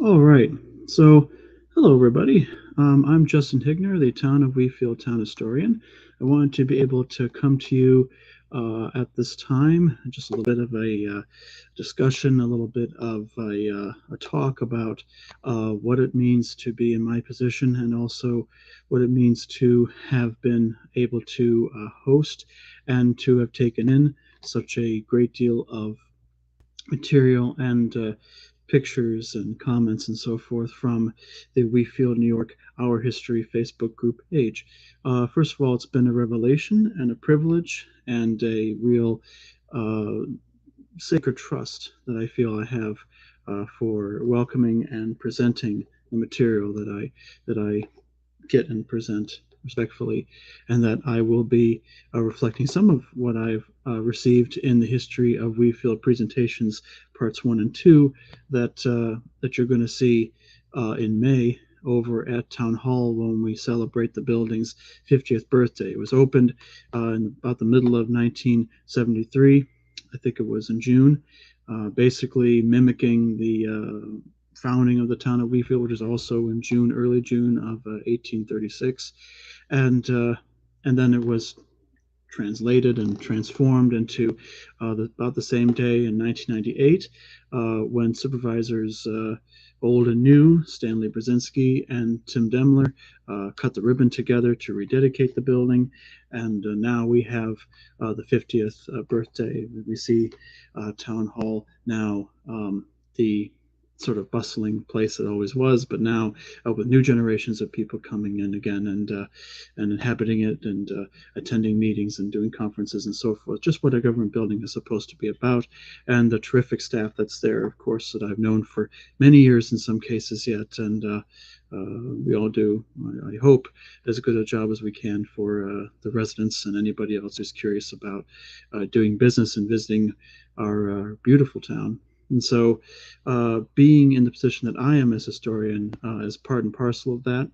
All right. So, hello, everybody. I'm Justin Higner, the town of Wheatfield town historian. I wanted to be able to come to you at this time, just a little bit of a discussion, a little bit of a talk about what it means to be in my position and also what it means to have been able to host and to have taken in such a great deal of material and pictures and comments and so forth from the We Feel New York Our History Facebook group page. First of all, it's been a revelation and a privilege and a real uh, sacred trust that I feel I have for welcoming and presenting the material that I get and present respectfully, and that I will be reflecting some of what I've received in the history of Wheatfield presentations, parts one and two, that you're going to see in May over at Town Hall when we celebrate the building's 50th birthday. It was opened in about the middle of 1973. I think it was in June, basically mimicking the founding of the town of Wheatfield, which is also in June, early June of 1836, and uh, and then it was translated and transformed into about the same day in 1998 when supervisors old and new, Stanley Brzezinski and Tim Demler, cut the ribbon together to rededicate the building. And now we have the 50th birthday. We see Town Hall now, the sort of bustling place it always was, but now with new generations of people coming in again and inhabiting it and attending meetings and doing conferences and so forth. Just what a government building is supposed to be about, and the terrific staff that's there, of course, that I've known for many years in some cases yet, and we all do, I hope, as good a job as we can for the residents and anybody else who's curious about doing business and visiting our beautiful town. And so, being in the position that I am as historian is part and parcel of that,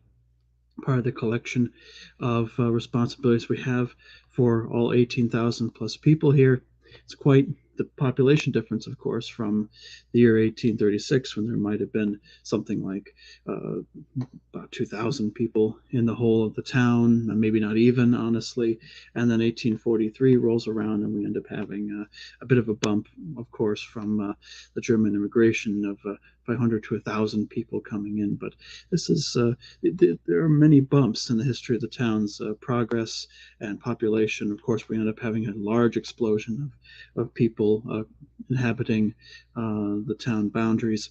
part of the collection of responsibilities we have for all 18,000 plus people here. It's quite the population difference, of course, from the year 1836 when there might have been something like uh, about 2,000 people in the whole of the town, maybe not even, honestly. And then 1843 rolls around, and we end up having a bit of a bump, of course, from the German immigration of 500 to 1,000 people coming in. But this is there are many bumps in the history of the town's progress and population. Of course, we end up having a large explosion of people inhabiting the town boundaries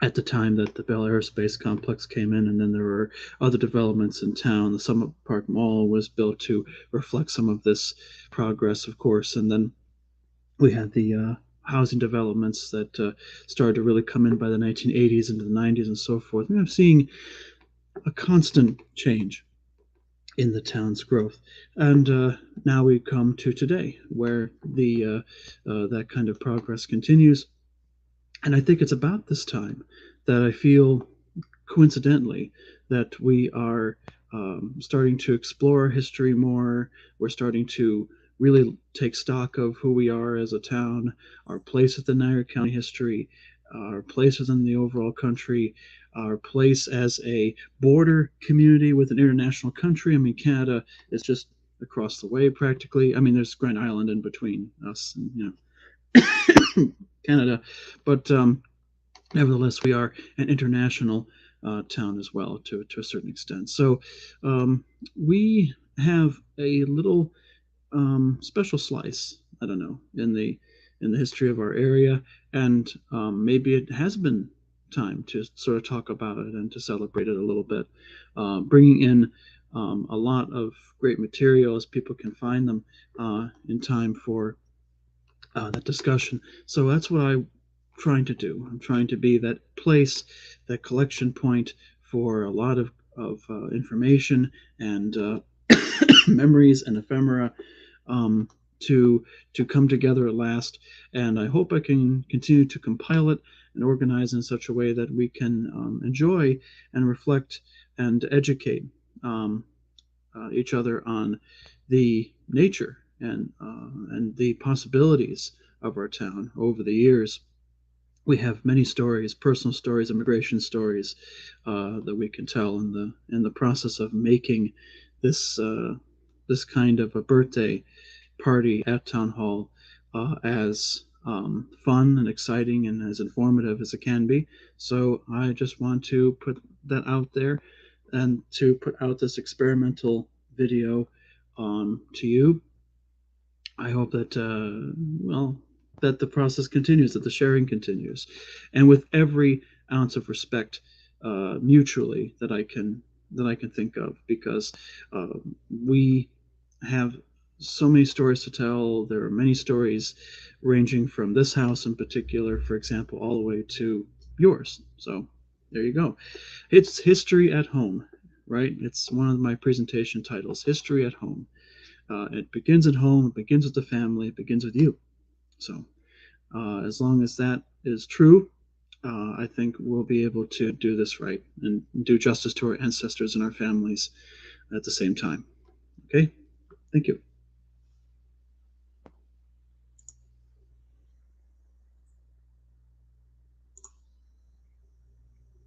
at the time that the Bell Aerospace Complex came in, and then there were other developments in town. The Summit Park Mall was built to reflect some of this progress, of course, and then we had the housing developments that started to really come in by the 1980s into the 90s and so forth. And I'm seeing a constant change in the town's growth. And now we come to today, where the that kind of progress continues. And I think it's about this time that I feel, coincidentally, that we are starting to explore history more. We're starting to really take stock of who we are as a town, our place within Niagara County history, our place within the overall country, our place as a border community with an international country. I mean, Canada is just across the way practically. I mean, there's Grand Island in between us and Canada, but nevertheless, we are an international town as well to a certain extent. So we have a little special slice. I don't know in the history of our area, and maybe it has been time to sort of talk about it and to celebrate it a little bit, bringing in a lot of great materials. People can find them in time for that discussion. So that's what I'm trying to do. I'm trying to be that place, that collection point for a lot of information and memories and ephemera um, to come together at last. And I hope I can continue to compile it and organize in such a way that we can enjoy and reflect and educate um, each other on the nature and the possibilities of our town over the years. we have many stories, personal stories, immigration stories that we can tell in the process of making this this kind of a birthday party at town hall as fun and exciting and as informative as it can be. So I just want to put that out there and to put out this experimental video to you. I hope that well that the process continues, that the sharing continues, and with every ounce of respect mutually that I can think of, because uh, we have so many stories to tell. There are many stories ranging from this house in particular, for example, all the way to yours. So there you go. It's history at home, right? It's one of my presentation titles, History at Home. It begins at home, it begins with the family, it begins with you. So, as long as that is true, I think we'll be able to do this right and do justice to our ancestors and our families at the same time. Okay? Thank you.